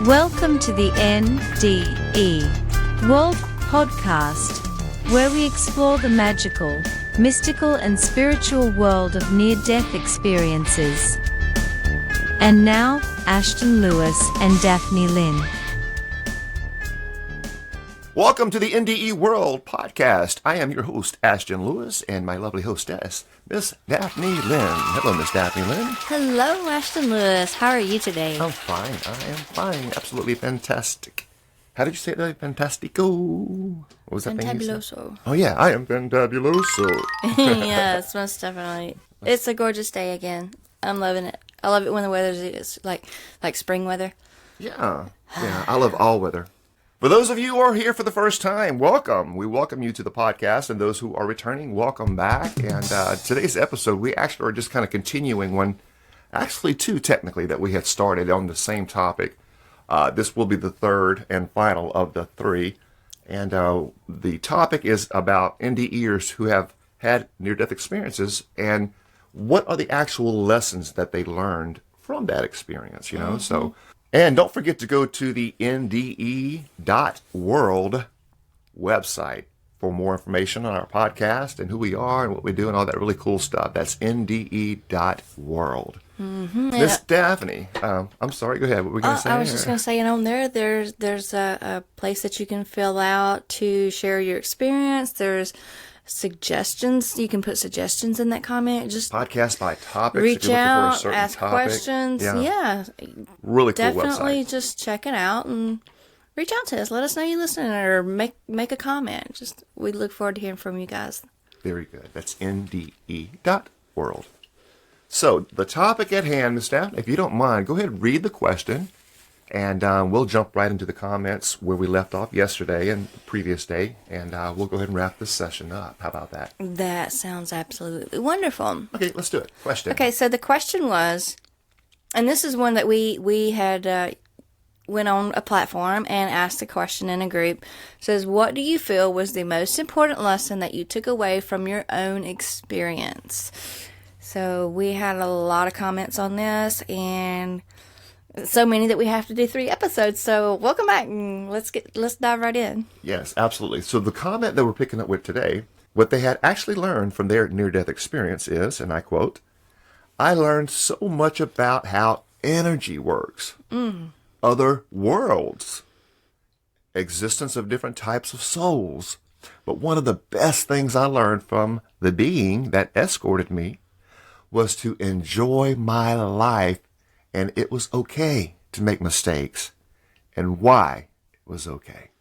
Welcome to the NDE WORLD Podcast, where we explore the magical, mystical and spiritual world of near-death experiences. And now, Ashton Lewis and Daphne Lynn. Welcome to the NDE WORLD Podcast. I am your host, Ashton Lewis, and my lovely hostess, Miss Daphne Lynn. Hello, Miss Daphne Lynn. Hello, Ashton Lewis. How are you today? I'm fine. I am fine. Absolutely fantastic. How did you say that? Fantastico? What was that thing you said? Fantabuloso. Oh, yeah. I am fantabuloso. Yes, most definitely. It's a gorgeous day again. I'm loving it. I love it when the weather's like spring weather. Yeah. I love all weather. For those of you who are here for the first time, welcome. We welcome you to the podcast, and those who are returning, welcome back. And today's episode, we actually are just kind of continuing one, actually two technically, that we had started on the same topic. This will be the third and final of the three. And the topic is about NDEers who have had near-death experiences and what are the actual lessons that they learned from that experience, you know? Mm-hmm. So. And don't forget to go to the NDE.world website for more information on our podcast and who we are and what we do and all that really cool stuff. That's NDE.world. Mm-hmm. Miss Daphne, I'm sorry, go ahead. What were we going to say? I was just going to say, on there's a place that you can fill out to share your experience. There's suggestions. You can put suggestions in that comment. Just podcast by topics. Reach out, ask topic. Questions. Yeah. Really cool Definitely website. Just check it out and reach out to us. Let us know you listening or make a comment. We look forward to hearing from you guys. Very good. That's NDE.world. So the topic at hand, Ms. Daphne, if you don't mind, go ahead and read the question. And we'll jump right into the comments where we left off yesterday and the previous day. And we'll go ahead and wrap this session up. How about that? That sounds absolutely wonderful. Okay, let's do it. Question. Okay, so the question was, and this is one that we had went on a platform and asked a question in a group. It says, what do you feel was the most important lesson that you took away from your own experience? So we had a lot of comments on this, and so many that we have to do 3 episodes. So welcome back, and let's dive right in. Yes, absolutely. So the comment that we're picking up with today, what they had actually learned from their near-death experience is, and I quote, I learned so much about how energy works, other worlds, existence of different types of souls. But one of the best things I learned from the being that escorted me was to enjoy my life. And it was okay to make mistakes, and why it was okay.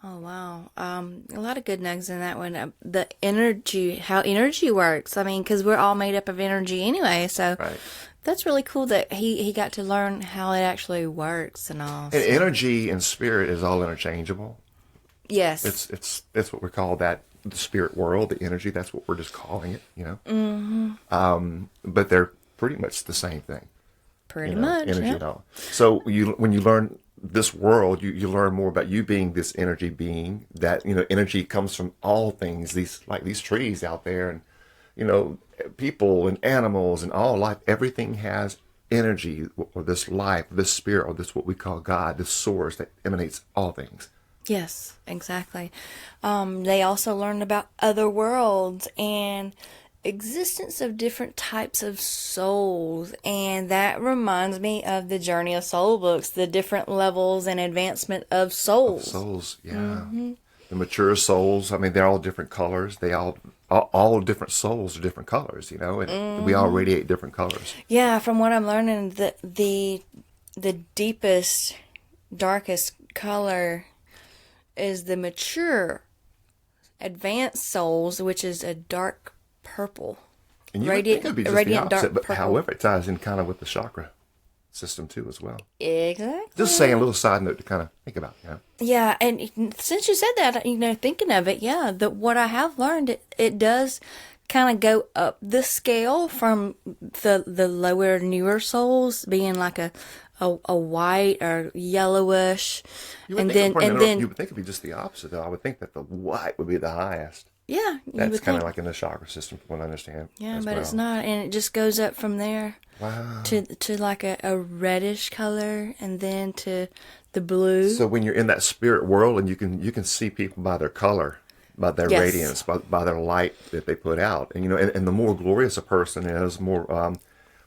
Oh, wow. A lot of good nugs in that one. The energy, how energy works. I mean, because we're all made up of energy anyway. So right. That's really cool that he got to learn how it actually works and all. And energy and spirit is all interchangeable. Yes. It's what we call that, the spirit world, the energy. That's what we're just calling it, you know. Mm-hmm. But they're pretty much the same thing. Pretty much, energy yeah. And all. So when you learn this world, you learn more about you being this energy being. That energy comes from all things. These trees out there, and people and animals and all life. Everything has energy, or this life, this spirit, or this what we call God, this source that emanates all things. Yes, exactly. They also learned about other worlds and existence of different types of souls, and that reminds me of the Journey of Soul books, the different levels and advancement of souls. Yeah. Mm-hmm. The mature souls, I mean, they're all different colors. They all different souls are different colors, and we all radiate different colors. Yeah, from what I'm learning, the deepest, darkest color is the mature, advanced souls, which is a dark purple. And you would think it would be just the opposite, but however, it ties in kind of with the chakra system too as well. Exactly. Just saying a little side note to kind of think about, Yeah, and since you said that, thinking of it, what I have learned, it does kind of go up the scale from the lower, newer souls being like a white or yellowish, you would think it'd be just the opposite though. I would think that the white would be the highest. Yeah, you That's would kind of think. like in the chakra system, from what I understand. Yeah, as but well. it's not, and it just goes up from there Wow. to like a reddish color, and then to the blue. So when you're in that spirit world, and you can see people by their color, by their Yes. radiance, by their light that they put out, and and the more glorious a person is, more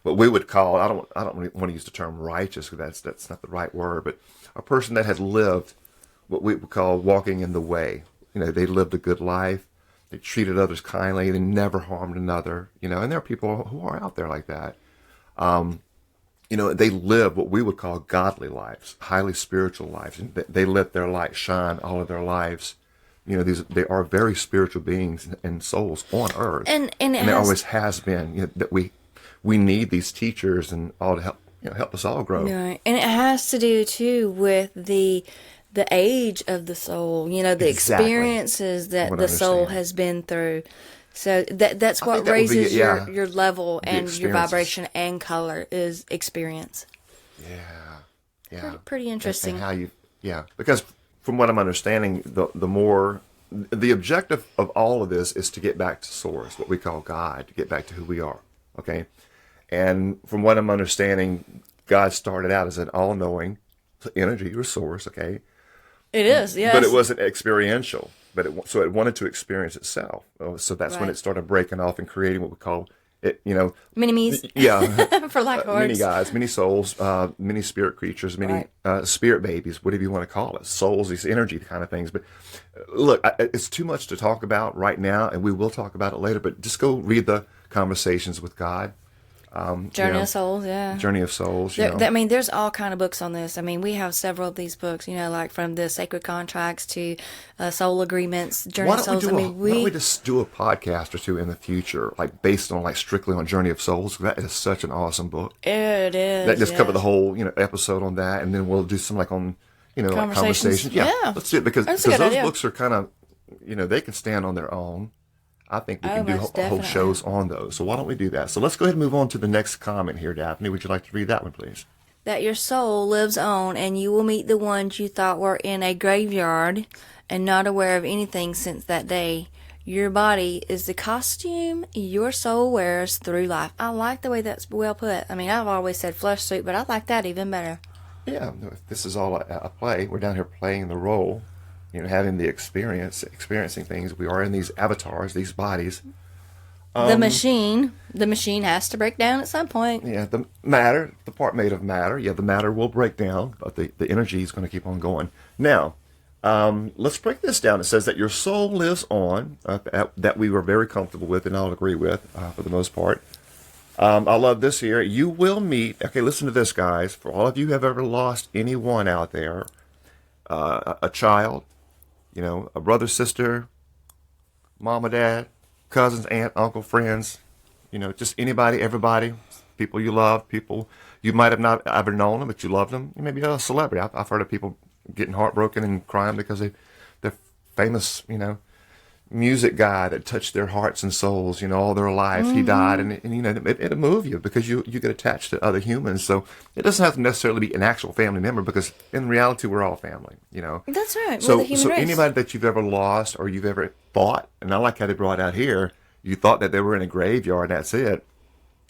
what we would call, I don't really want to use the term righteous, because that's not the right word, but a person that has lived what we would call walking in the way. They lived a good life. They treated others kindly. They never harmed another. And there are people who are out there like that. They live what we would call godly lives, highly spiritual lives. And they let their light shine all of their lives. They are very spiritual beings and souls on earth. And there always has been, that we need these teachers and all to help us all grow. Right. And it has to do too with the age of the soul, the Exactly. experiences that What I the soul understand. has been through. So that's I what think that would be, raises yeah, your level the and your experiences. vibration and color is experience. Yeah. Pretty interesting. And how because from what I'm understanding, the objective of all of this is to get back to source, what we call God, to get back to who we are. Okay. And from what I'm understanding, God started out as an all-knowing energy or source. Okay. It is, yes. But it wasn't experiential. So it wanted to experience itself. So that's when Right. it started breaking off and creating what we call it. Mini-me's, Yeah. for lack of Many words. guys, many souls, many spirit creatures, many spirit babies, whatever you want to call it, souls, these energy kind of things. But look, it's too much to talk about right now, and we will talk about it later. But just go read the Conversations with God. Journey of Souls, yeah. Journey of Souls. There's all kind of books on this. I mean, we have several of these books, like from the Sacred Contracts to Soul Agreements, Journey Why of don't, Souls. why don't we just do a podcast or two in the future, like based on strictly on Journey of Souls? That is such an awesome book. It is. That just yes. cover the whole episode on that, and then we'll do some on like conversations. Yeah, let's do it because That's a good those idea. books are kind of they can stand on their own. I think we can do most whole definitely. shows on those. So why don't we do that? So let's go ahead and move on to the next comment here, Daphne. Would you like to read that one, please? That your soul lives on, and you will meet the ones you thought were in a graveyard and not aware of anything since that day. Your body is the costume your soul wears through life. I like the way that's well put. I mean, I've always said flesh suit, but I like that even better. Yeah, if this is all a play, we're down here playing the role, having the experiencing things. We are in these avatars, these bodies. The machine has to break down at some point. Yeah, the matter, the part made of matter. Yeah, the matter will break down, but the energy is going to keep on going. Now, let's break this down. It says that your soul lives on, that we were very comfortable with and I'll agree with for the most part. I love this here. You will meet, okay, listen to this, guys. For all of you who have ever lost anyone out there, a child, a brother, sister, mom or dad, cousins, aunt, uncle, friends, just anybody, everybody, people you love, people you might have not ever known them, but you loved them. Maybe a celebrity. I've heard of people getting heartbroken and crying because they're famous, music guy that touched their hearts and souls, all their life. He died, and it'll move you because you get attached to other humans. So it doesn't have to necessarily be an actual family member, because in reality we're all family. That's right. So we're the human race. anybody that you've ever lost or you've ever thought, and I like how they brought out here, you thought that they were in a graveyard. And that's it.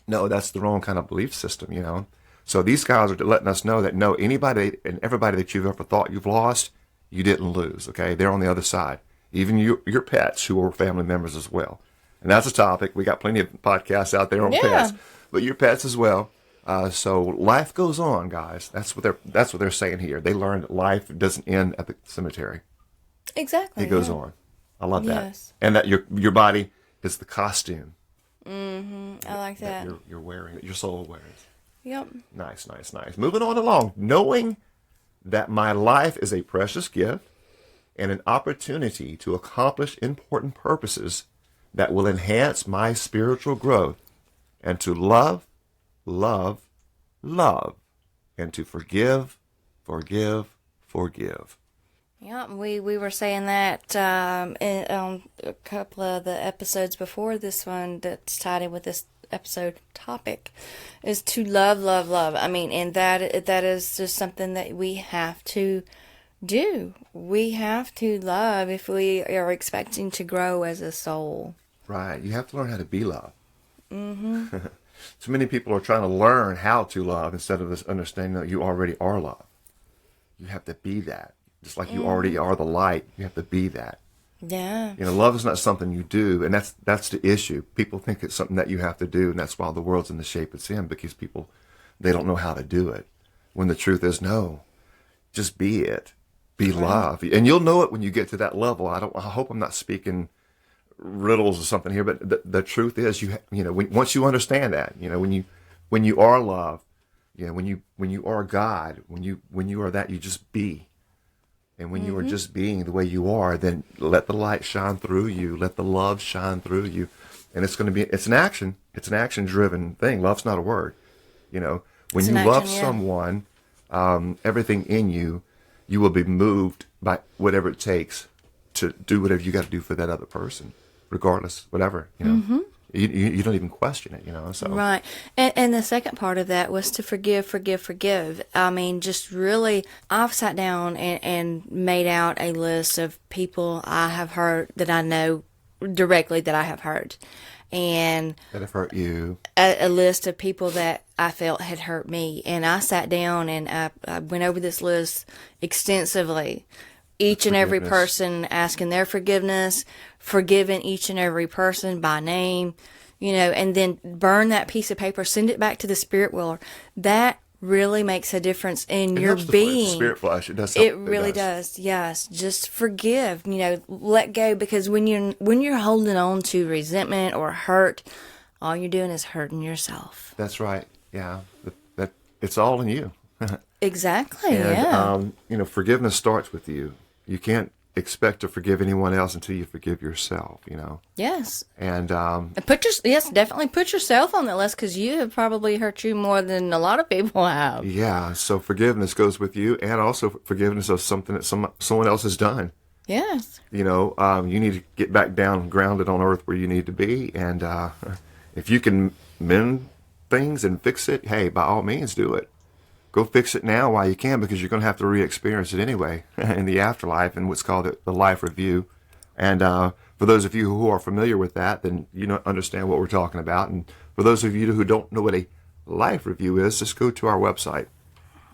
No, that's the wrong kind of belief system. So these guys are letting us know that no, anybody and everybody that you've ever thought you've lost, you didn't lose. Okay, they're on the other side. Even your pets, who are family members as well. And that's a topic. We got plenty of podcasts out there on pets, but your pets as well. So life goes on, guys. That's what they're saying here. They learned that life doesn't end at the cemetery. Exactly. It goes on. I love that. Yes. And that your body is the costume I like that. you're wearing, that your soul wears. Yep. Nice. Moving on along. Knowing that my life is a precious gift and an opportunity to accomplish important purposes that will enhance my spiritual growth, and to love, and to forgive. Yeah, we were saying that on a couple of the episodes before this one that's tied in with this episode topic, is to love. I mean, and that is just something that we have to do. We have to love if we are expecting to grow as a soul. Right. You have to learn how to be love. Mm-hmm. So many people are trying to learn how to love instead of this understanding that you already are love. You have to be that. Just like you already are the light, you have to be that. Yeah. Love is not something you do, and that's the issue. People think it's something that you have to do, and that's why the world's in the shape it's in, because people, they don't know how to do it. When the truth is, no, just be it. Be love. And you'll know it when you get to that level. I hope I'm not speaking riddles or something here, but the truth is, once you understand that, when you are love, when you are God, when you are that, you just be. And when you are just being the way you are, then let the light shine through you, let the love shine through you. And it's an action driven thing. Love's not a word. When you love someone, everything in you will be moved by whatever it takes to do whatever you got to do for that other person, regardless, whatever, You don't even question it, so. Right. And the second part of that was to forgive. I mean, just really, I've sat down and made out a list of people I have hurt that I know directly that I have hurt. And that have hurt you. A list of people that I felt had hurt me. And I sat down and I went over this list extensively. Each and every person asking their forgiveness, forgiving each and every person by name, and then burn that piece of paper, send it back to the spirit wheeler. That really makes a difference in your being. The spirit flash, it does. It really does. Yes, just forgive. Let go, because when you're holding on to resentment or hurt, all you're doing is hurting yourself. That's right. Yeah, that it's all in you. Exactly. And, forgiveness starts with you. You can't expect to forgive anyone else until you forgive yourself, Yes. And definitely put yourself on that list, because you have probably hurt you more than a lot of people have. Yeah, so forgiveness goes with you, and also forgiveness of something that someone else has done. Yes. You need to get back down, grounded on earth where you need to be, and if you can mend things and fix it, hey, by all means, do it. Go fix it now while you can, because you're going to have to re-experience it anyway in the afterlife, and what's called the life review. And for those of you who are familiar with that, then you understand what we're talking about. And for those of you who don't know what a life review is, just go to our website,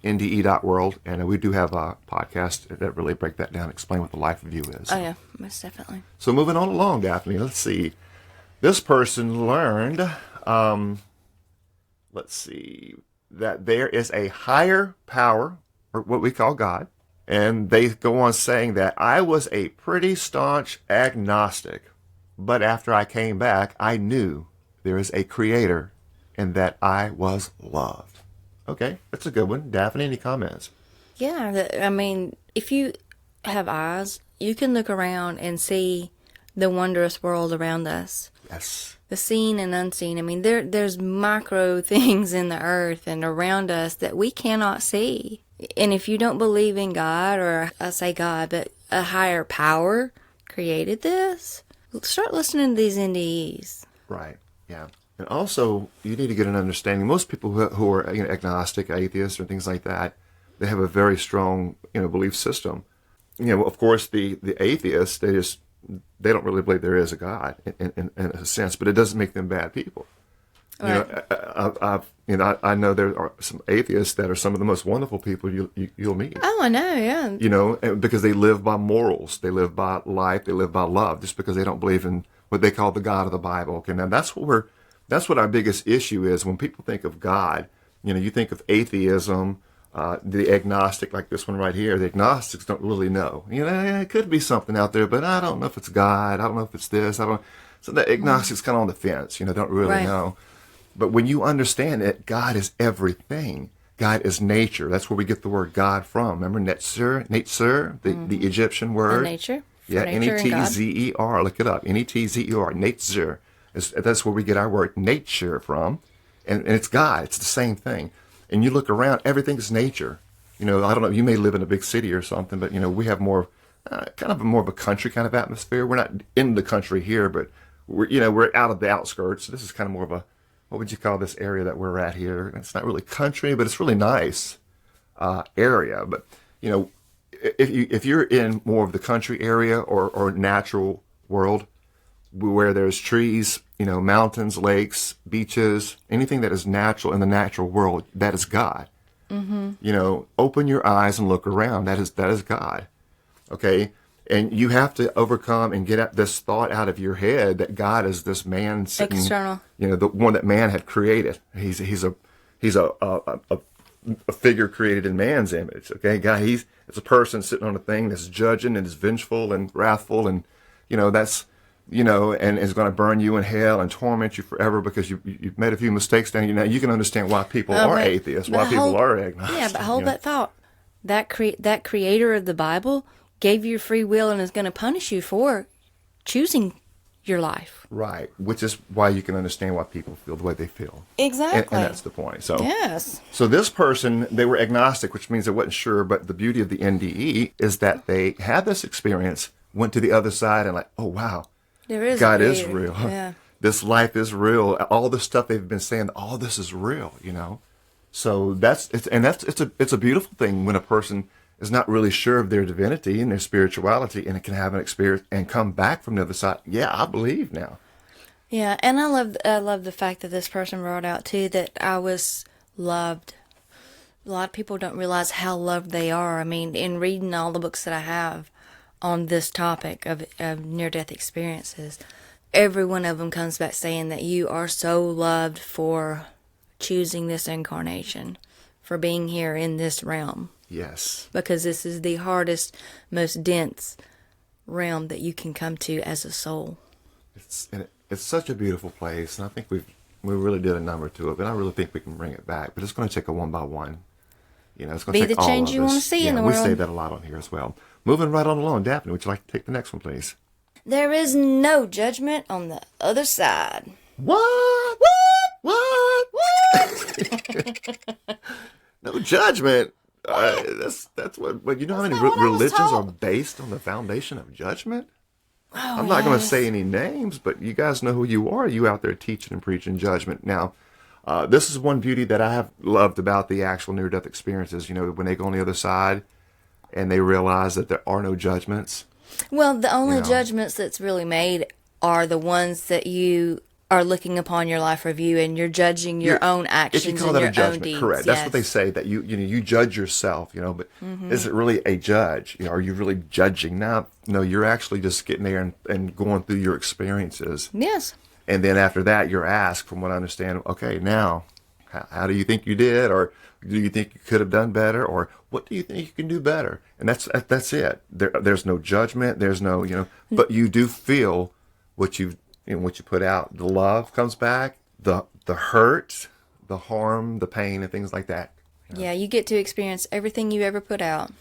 NDE.world, and we do have a podcast that really break that down, explain what the life review is. Oh, yeah, most definitely. So moving on along, Daphne, let's see. This person learned, that there is a higher power, or what we call God, and they go on saying that I was a pretty staunch agnostic, but after I came back, I knew there is a creator and that I was loved. Okay, that's a good one. Daphne, any comments? Yeah, I mean, if you have eyes, you can look around and see the wondrous world around us. Yes. The seen and unseen. I mean, there's micro things in the earth and around us that we cannot see. And if you don't believe in God, or I say God, but a higher power created this, start listening to these NDEs. Right. Yeah. And also, you need to get an understanding. Most people who are agnostic, atheists, or things like that, they have a very strong belief system. Of course, the atheists, they don't really believe there is a God in a sense, but it doesn't make them bad people. Right. I know there are some atheists that are some of the most wonderful people you'll meet. Oh, I know, yeah. Because they live by morals, they live by life, they live by love, just because they don't believe in what they call the God of the Bible. Okay, now that's what our biggest issue is. When people think of God, you think of atheism. The agnostic, like this one right here, the agnostics don't really know. It could be something out there, but I don't know if it's God. I don't know if it's this. So the agnostic's kind of on the fence. Don't really know. But when you understand that God is everything, God is nature. That's where we get the word God from. Remember Netzer, the Egyptian word. Nature. Yeah, Netzer. Look it up. Netzer. Netzer. That's where we get our word nature from, and it's God. It's the same thing. And you look around, everything's nature. I don't know, you may live in a big city or something, but, we have more of a country kind of atmosphere. We're not in the country here, but we're out of the outskirts. This is kind of more of a, what would you call this area that we're at here? It's not really country, but it's really nice area. But, if you're in more of the country area or natural world where there's trees, mountains, lakes, beaches, anything that is natural in the natural world, that is God. Open your eyes and look around. That is God. Okay. And you have to overcome and get this thought out of your head that God is this man sitting, External. The one that man had created. He's a figure created in man's image. Okay, God, it's a person sitting on a thing that's judging and is vengeful and wrathful, and that's and is going to burn you in hell and torment you forever because you've made a few mistakes. Now you can understand why people are atheists, why people are agnostic. Yeah, but hold that thought. That creator of the Bible gave you free will and is going to punish you for choosing your life. Right, which is why you can understand why people feel the way they feel. Exactly. And that's the point. So yes. So this person, they were agnostic, which means they wasn't sure, but the beauty of the NDE is that they had this experience, went to the other side and oh wow, God is real. Yeah. This life is real. All the stuff they've been saying, all this is real, So it's a beautiful thing when a person is not really sure of their divinity and their spirituality, and it can have an experience and come back from the other side. Yeah, I believe now. Yeah, and I love the fact that this person brought out too that I was loved. A lot of people don't realize how loved they are. I mean, in reading all the books that I have on this topic of near-death experiences, every one of them comes back saying that you are so loved for choosing this incarnation, for being here in this realm. Yes. Because this is the hardest, most dense realm that you can come to as a soul. It's such a beautiful place, and I think we really did a number to it, but I really think we can bring it back. But it's going to take a one by one. It's going to take all of us. Be the change you want to see in the world. We say that a lot on here as well. Moving right on along, Daphne, would you like to take the next one, please? There is no judgment on the other side. What? No judgment. That's what you know. How many religions are based on the foundation of judgment? I'm not going to say any names, but you guys know who you are. You out there teaching and preaching judgment. Now, this is one beauty that I have loved about the actual near-death experiences. When they go on the other side and they realize that there are no judgments. Well, the only judgments that's really made are the ones that you are looking upon your life review and you're judging your own actions if you call and that your a judgment, own deeds. correct. That's what they say, that you judge yourself, but is it really a judge? Are you really judging? No, you're actually just getting there and going through your experiences. Yes. And then after that, you're asked, from what I understand, okay, now, how do you think you did? Or do you think you could have done better? Or what do you think you can do better? And that's it. There's no judgment. There's no, but you do feel what you put out. The love comes back, the hurt, the harm, the pain, and things like that. Yeah, you get to experience everything you ever put out.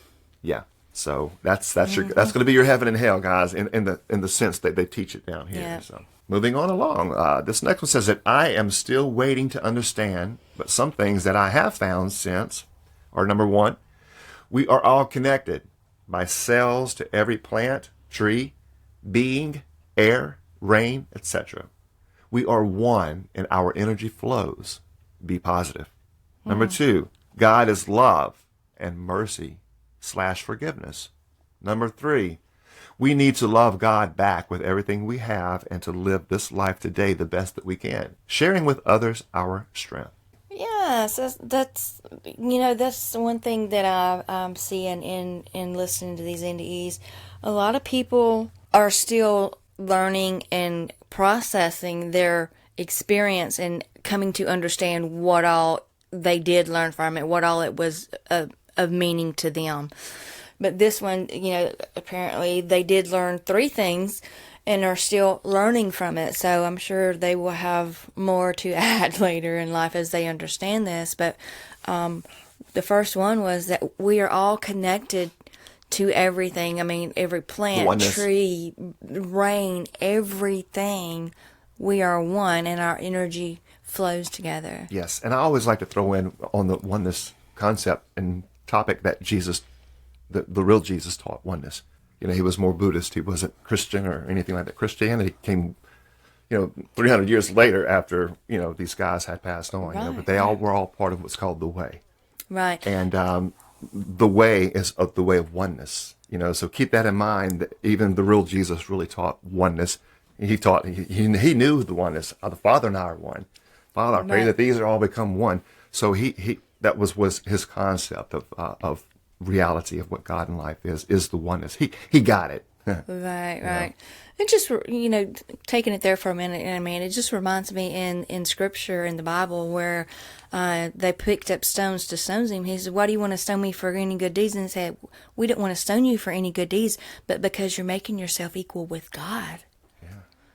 Yeah. So that's going to be your heaven and hell, guys, in the sense that they teach it down here. Yeah. So moving on along, this next one says that I am still waiting to understand, but some things that I have found since are, number one, we are all connected by cells to every plant, tree, being, air, rain, etc. We are one and our energy flows. Be positive. Number two, God is love and mercy / forgiveness. Number three, we need to love God back with everything we have and to live this life today the best that we can, sharing with others our strength. Yes, that's one thing that I'm seeing in listening to these NDEs. A lot of people are still learning and processing their experience and coming to understand what all they did learn from it, what all it was of meaning to them. But this one, apparently they did learn 3 things and are still learning from it. So I'm sure they will have more to add later in life as they understand this. But the first one was that we are all connected to everything. I mean, every plant, tree, rain, everything. We are one and our energy flows together. Yes, and I always like to throw in on the oneness concept and topic that Jesus, the real Jesus, taught oneness. He was more Buddhist. He wasn't Christian or anything like that. Christianity came, 300 years later after, these guys had passed on. Right, but they all were all part of what's called the way. Right. And the way is the way of oneness. So keep that in mind. That even the real Jesus really taught oneness. He knew the oneness. The Father and I are one. Father, I pray that these are all become one. So that was his concept of reality of what God in life is the oneness. He got it. Right. It just, taking it there for a minute, it just reminds me in Scripture, in the Bible, where they picked up stones to stone him. He said, why do you want to stone me for any good deeds? And he said, we don't want to stone you for any good deeds, but because you're making yourself equal with God. Yeah.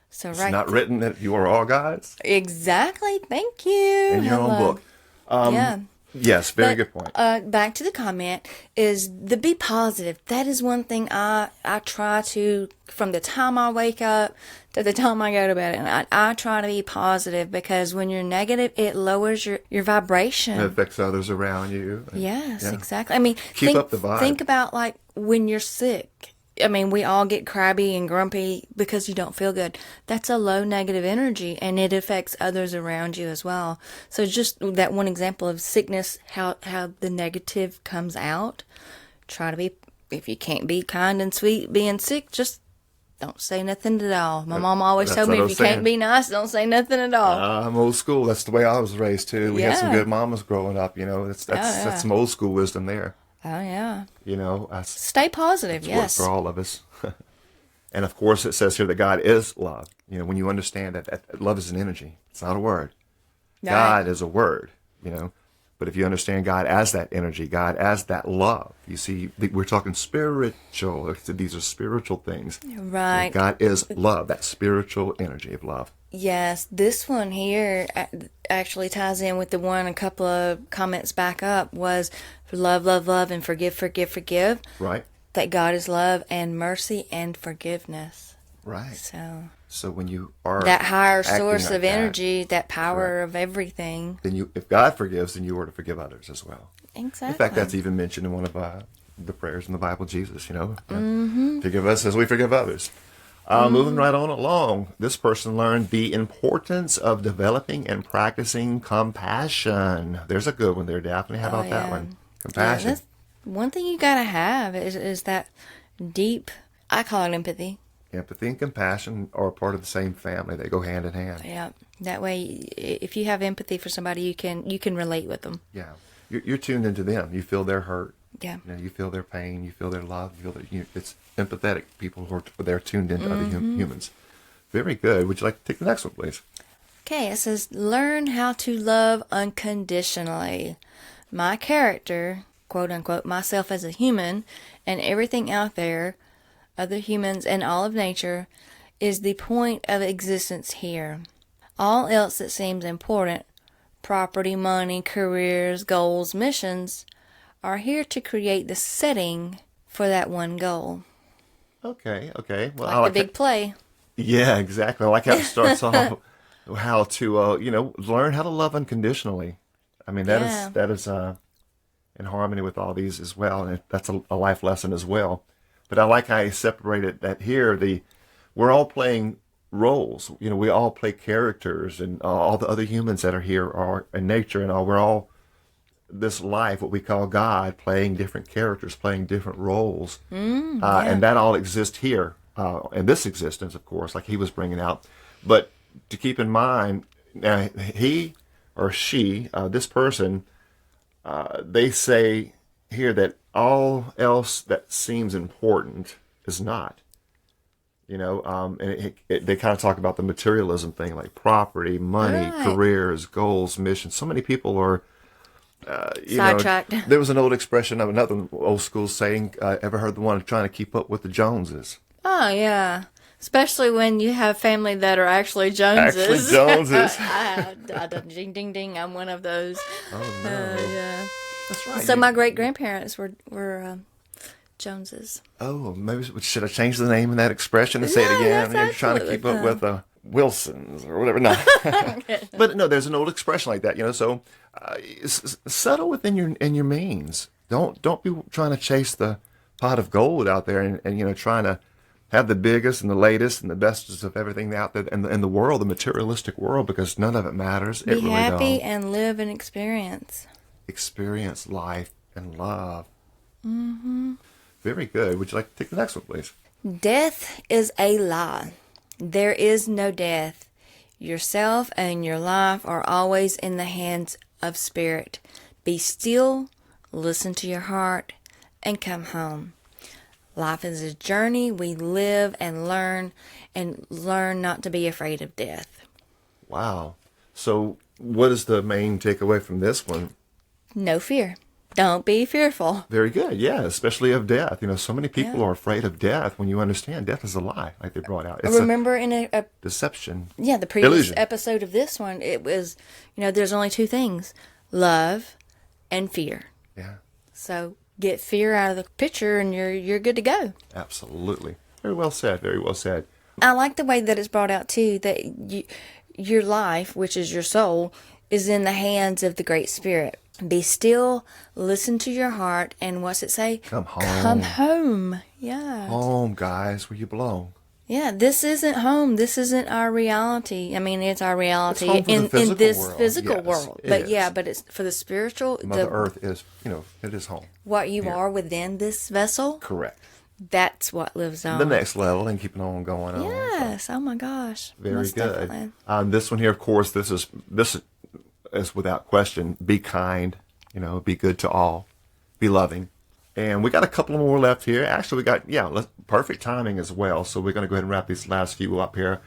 So it's not written that you are all gods? Exactly. Thank you. In your own book. Yeah. Yes, very good point. Back to the comment is the be positive. That is one thing I try to, from the time I wake up to the time I go to bed, and I try to be positive, because when you're negative, it lowers your vibration. It affects others around you. Yes, exactly. Keep up the vibe. Think about like when you're sick. We all get crabby and grumpy because you don't feel good. That's a low negative energy, and it affects others around you as well. So just that one example of sickness, how the negative comes out. Try to be, if you can't be kind and sweet being sick, just don't say nothing at all. My mom always told me, if you can't be nice, don't say nothing at all. I'm old school. That's the way I was raised too. We had some good mamas growing up. That's some old school wisdom there. Oh, yeah. Stay positive, yes. For all of us. And of course, it says here that God is love. When you understand that love is an energy, it's not a word. Right. God is a word, But if you understand God as that energy, God as that love, you see, we're talking spiritual. These are spiritual things. Right. And God is love, that spiritual energy of love. Yes, this one here actually ties in with the one a couple of comments back up, was love, love, love, and forgive, forgive, forgive. Right. That God is love and mercy and forgiveness. Right. So when you are that higher source of energy, that power of everything, then if God forgives, then you are to forgive others as well. Exactly. In fact, that's even mentioned in one of the prayers in the Bible, Jesus, forgive us as we forgive others. Moving right on along, this person learned the importance of developing and practicing compassion. There's a good one there, Daphne. How about that one? Compassion. Yeah, that's one thing you got to have is that deep, I call it empathy. Empathy and compassion are part of the same family. They go hand in hand. Yeah. That way, if you have empathy for somebody, you can relate with them. Yeah. You're tuned into them. You feel their hurt. Yeah. You feel their pain. You feel their love. It's empathetic people who are they're tuned into other humans. Very good. Would you like to take the next one, please? Okay. It says, learn how to love unconditionally. My character, quote unquote, myself as a human, and everything out there, other humans and all of nature, is the point of existence here. All else that seems important, property, money, careers, goals, missions, are here to create the setting for that one goal. Okay. Well, like the big play. Yeah, exactly. I like how it starts off. How to, learn how to love unconditionally. That is in harmony with all these as well, and that's a life lesson as well. But I like how you separated that here. We're all playing roles. We all play characters, and all the other humans that are here are in nature, and we're all this life, what we call God, playing different characters, playing different roles, and that all exists here in this existence, of course, like he was bringing out. But to keep in mind, now he or she, this person, they say here that all else that seems important is not. And they kind of talk about the materialism thing, like property, money, careers, goals, missions. So many people are sidetracked. There was an old expression of another old school saying, ever heard the one trying to keep up with the Joneses? Oh, yeah. Especially when you have family that are actually Joneses. I ding, ding, ding. I'm one of those. Oh, no. Yeah. That's right. So my great-grandparents were Joneses. Oh, maybe should I change the name in that expression and say it again? You're trying to keep up with the Wilsons or whatever. No. But no, there's an old expression like that, So settle within your means. Don't be trying to chase the pot of gold out there and trying to have the biggest and the latest and the bestest of everything out there in the world, the materialistic world, because none of it matters. Be happy and live and experience. Experience life and love Mm-hmm. Very good. Would you like to take the next one, please? Death is a lie. There is no death. Yourself and your life are always in the hands of spirit. Be still, listen to your heart, and come home. Life is a journey. We live and learn not to be afraid of death. Wow. So what is the main takeaway from this one? No fear. Don't be fearful. Very good. Yeah, especially of death. So many people are afraid of death when you understand death is a lie, like they brought out. It's Remember in a deception. Yeah, the previous illusion. episode of this one, it was, there's only two things, love and fear. Yeah. So get fear out of the picture and you're good to go. Absolutely. Very well said. Very well said. I like the way that it's brought out too, that your life, which is your soul, is in the hands of the Great Spirit. Be still, listen to your heart, and what's it say? Come home. Come home. Yeah. Home, guys, where you belong. Yeah, this isn't home. This isn't our reality. I mean, it's our reality in this world. physical Yes, world. it But is. yeah, but it's for the spiritual. Mother Earth is, it is home. What you Here. are within this vessel, Correct. that's what lives on. The next level and keeping on going on. Yes. Oh my gosh. Very Most good. definitely. This one here, of course, this is without question. Be kind. Be good to all. Be loving. And we got a couple more left here. Actually, we got perfect timing as well. So we're going to go ahead and wrap these last few up here.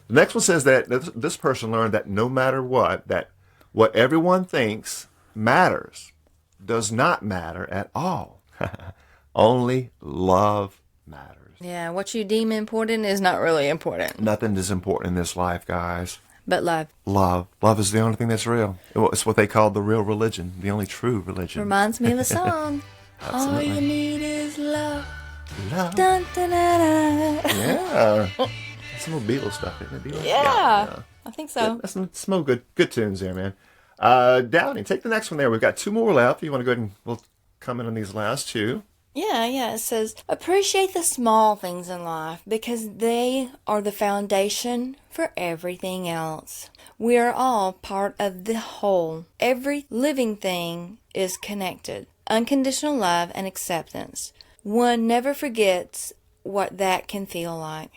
The next one says that this person learned that no matter that what everyone thinks matters does not matter at all. Only love matters. Yeah, what you deem important is not really important. Nothing is important in this life, guys. But love. Love is the only thing that's real. It's what they call the real religion, the only true religion. Reminds me of a song. All Absolutely. you need is love. Love. Dun, dun, dun, dun. Yeah. That's some old Beatles stuff, isn't it? Beatles? Yeah, I think so. That's some good tunes there, man. Downey, take the next one there. We've got two more left. You want to go ahead and we'll comment on these last two. Yeah. It says, appreciate the small things in life because they are the foundation for everything else. We are all part of the whole. Every living thing is connected. Unconditional love and acceptance. One never forgets what that can feel like.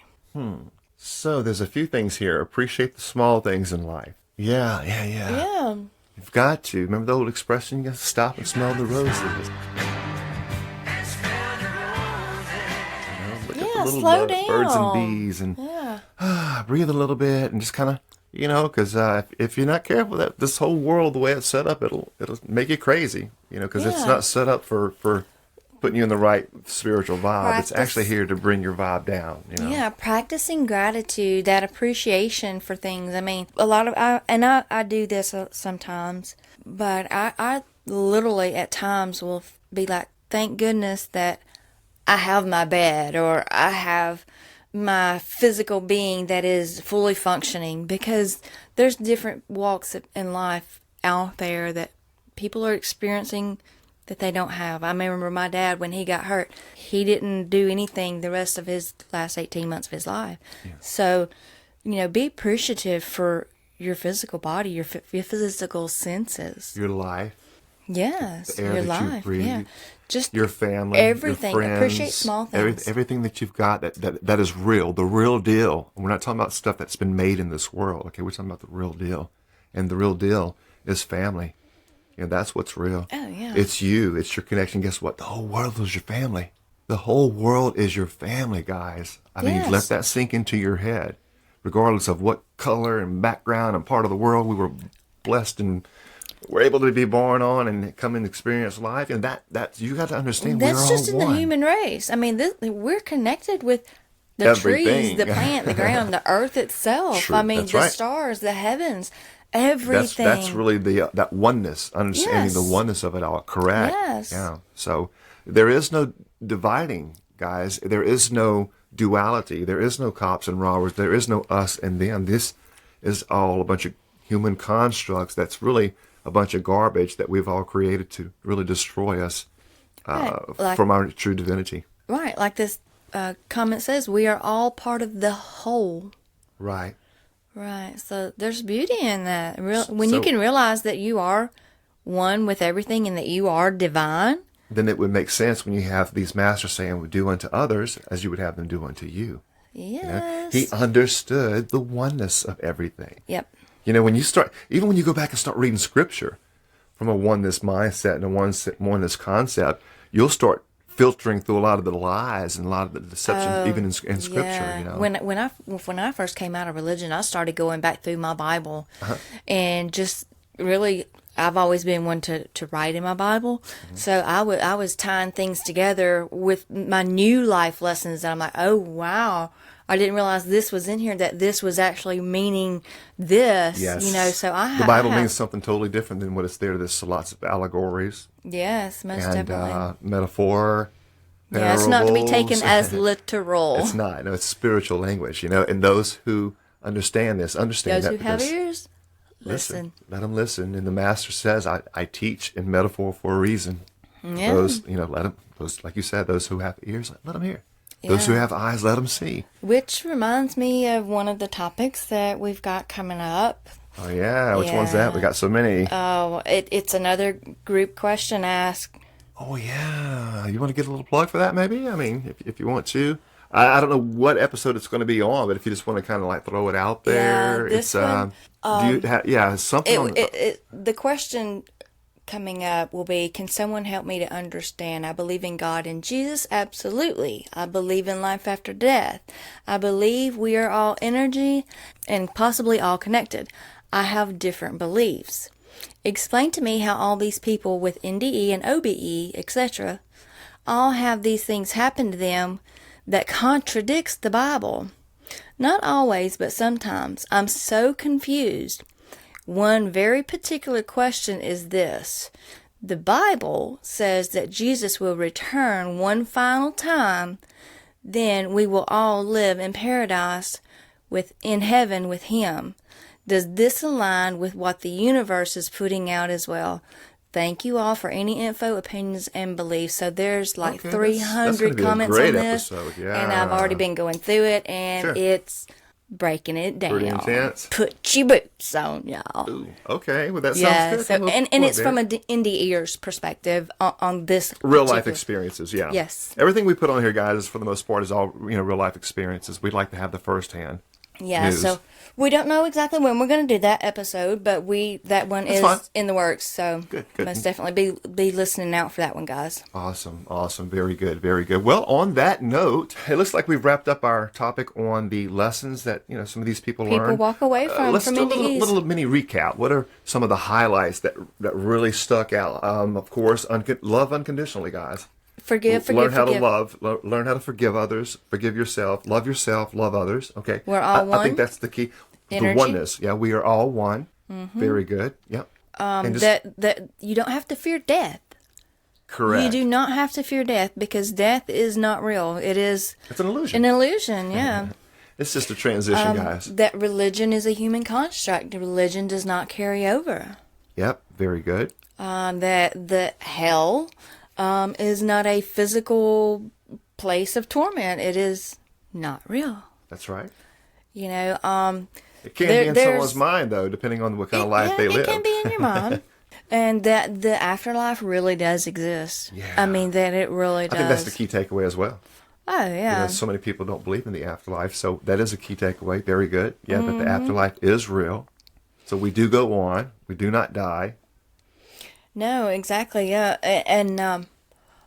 So there's a few things here. Appreciate the small things in life. Yeah. Yeah. You've got to. Remember the old expression, you got to stop and smell the roses. Look at the little slow birds and down. bees and Yeah. breathe a little bit and just kind of, because if you're not careful, that this whole world, the way it's set up, it'll make you crazy, because it's Yeah. not set up for putting you in the right spiritual vibe. It's Practice. actually here to bring your vibe down, Yeah, practicing gratitude, that appreciation for things. I mean, a lot of, I do this sometimes, but I literally at times will be like, thank goodness that I have my bed or I have my physical being that is fully functioning, because there's different walks in life out there that people are experiencing that they don't have. I remember my dad, when he got hurt, he didn't do anything the rest of his last 18 months of his life. Yeah. So, be appreciative for your physical body, your physical senses. Your life. Yes, the air your that you life. breathe, Yeah. Just your family, everything. your friends, Appreciate small things. Everything that you've got that is real, the real deal. We're not talking about stuff that's been made in this world. Okay, we're talking about the real deal, and the real deal is family. That's what's real. Oh yeah. It's you. It's your connection. Guess what? The whole world is your family. The whole world is your family, guys. I mean, Yes. let that sink into your head. Regardless of what color and background and part of the world we were blessed and were able to be born on and come and experience life, and that you got to understand. That's we're just all in the one. human race. I mean, we're connected with the Everything. trees, the plant, the ground, the earth itself. True. I mean, That's the right. stars, the heavens, everything. That's really that oneness, understanding Yes. the oneness of it all. Correct. Yes. Yeah. So there is no dividing, guys. There is no duality. There is no cops and robbers. There is no us and them. This is all a bunch of human constructs. That's really a bunch of garbage that we've all created to really destroy us Right. from our true divinity. Right, like this comment says, we are all part of the whole. Right. Right, so there's beauty in that. When you So- can realize that you are one with everything and that you are divine, then it would make sense when you have these masters saying, "Would do unto others as you would have them do unto you." Yes. He understood the oneness of everything. Yep. When you start, even when you go back and start reading scripture from a oneness mindset and a oneness concept, you'll start filtering through a lot of the lies and a lot of the deception, even in scripture. Yeah. When I first came out of religion, I started going back through my Bible, and just really, I've always been one to write in my Bible. So I was tying things together with my new life lessons, and I'm like, oh wow, I didn't realize this was in here, that this was actually meaning this. Yes. So the Bible means something totally different than what it's there. There's lots of allegories. Yes, most And definitely. Metaphor. Yeah, it's not to be taken parables. as literal. It's not. No, it's spiritual language. And those who understand this, understand Those that who have because- ears, listen. Let them listen. And the master says, I teach in metaphor for a reason. Yeah. Those, let them, those, like you said, those who have ears, let them hear. Those who have eyes, let them see. Which reminds me of one of the topics that we've got coming up. Oh, yeah. Which one's that? We got so many. Oh, it's another group question asked. Oh, yeah. You want to get a little plug for that, maybe? I mean, if you want to. I don't know what episode it's going to be on, but if you just want to kind of like throw it out there. This it's one, something. The question coming up will be, can someone help me to understand? I believe in God and Jesus, absolutely. I believe in life after death. I believe we are all energy and possibly all connected. I have different beliefs. Explain to me how all these people with NDE and OBE, etc., all have these things happen to them that contradicts the Bible. Not always, but sometimes. I'm so confused. One very particular question is this. The Bible says that Jesus will return one final time, then we will all live in paradise in heaven with Him. Does this align with what the universe is putting out as well? Thank you all for any info, opinions, and beliefs. So there's like 300 comments on this, and I've already been going through it, and it's breaking it down. Pretty intense. Put your boots on, y'all. Ooh, okay, well that sounds good. So, and it's from an NDEer's perspective on this real life experiences. Yeah. Yes. Everything we put on here, guys, is for the most part is all real life experiences. We'd like to have the firsthand. Yeah, news. so we don't know exactly when we're going to do that episode, but that one is fine. in the works. So Good. most definitely be listening out for that one, guys. Awesome. Very good. Well, on that note, it looks like we've wrapped up our topic on the lessons that some of these people learn. People walk away from Let's do a NDEs. little mini recap. What are some of the highlights that really stuck out? Of course, love unconditionally, guys. Forgive. Learn how to love. Learn how to forgive others. Forgive yourself. Love others. Okay. We're all one. I think that's the key. Energy. The oneness. Yeah, we are all one. Mm-hmm. Very good. Yep. That you don't have to fear death. Correct. You do not have to fear death because death is not real. It's an illusion. An illusion, yeah. It's just a transition, guys. That religion is a human construct. Religion does not carry over. Yep. Very good. That hell is not a physical place of torment. It is not real. That's right. It can be in someone's mind, though, depending on what kind of life they live. It can be in your mind. And that the afterlife really does exist. Yeah. I mean, that it really does. I think that's the key takeaway as well. Oh, yeah. So many people don't believe in the afterlife, so that is a key takeaway. Very good. Yeah, but the afterlife is real. So we do go on. We do not die. No, exactly. Yeah. And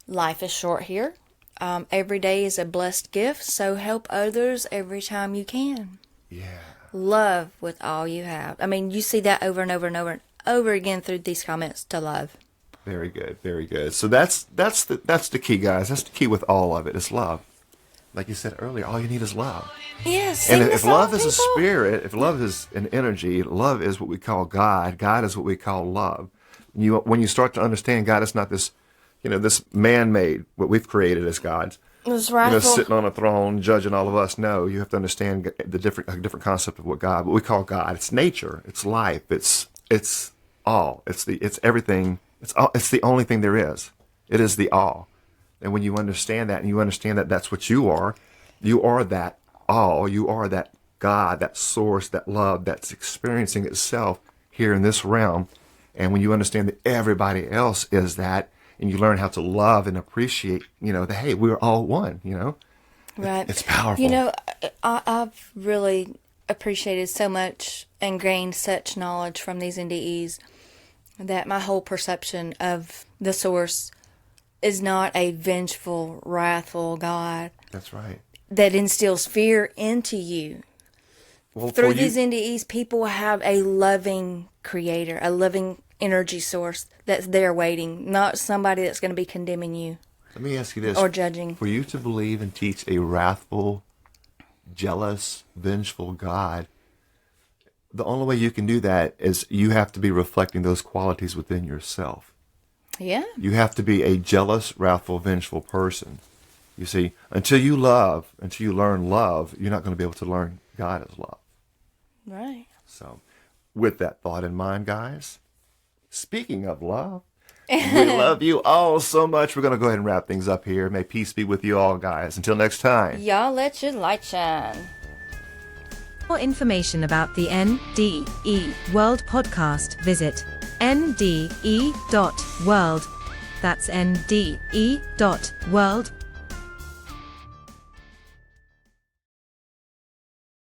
life is short here. Every day is a blessed gift, so help others every time you can. Yeah. Love with all you have. I mean, you see that over and over and over and over again through these comments, to love. Very good. So that's the key, guys. That's the key with all of it. It's love. Like you said earlier, all you need is love. Yes. And if love is a spirit, if love is an energy, love is what we call God. God is what we call love. When you start to understand God is not this, this man-made, what we've created as gods. It's right. Sitting on a throne, judging all of us. No, you have to understand the different concept of what we call God. It's nature. It's life. It's all. It's everything. It's all. It's the only thing there is. It is the all. And when you understand that, and you understand that that's what you are that all. You are that God, that source, that love that's experiencing itself here in this realm. And when you understand that everybody else is that, and you learn how to love and appreciate, that, hey, we're all one, Right. It's powerful. I've really appreciated so much and gained such knowledge from these NDEs that my whole perception of the source is not a vengeful, wrathful God. That's right. That instills fear into you. Well, Through these NDEs, people have a loving creator, a loving energy source that's there waiting, not somebody that's going to be condemning you. Let me ask you this. Or judging. For you to believe and teach a wrathful, jealous, vengeful God, the only way you can do that is you have to be reflecting those qualities within yourself. Yeah. You have to be a jealous, wrathful, vengeful person. You see, until you learn love, you're not going to be able to learn God as love. Right. So, with that thought in mind, guys, speaking of love, we love you all so much. We're going to go ahead and wrap things up here. May peace be with you all, guys. Until next time. Y'all let your light shine. For more information about the NDE World Podcast, visit NDE.world. That's NDE.world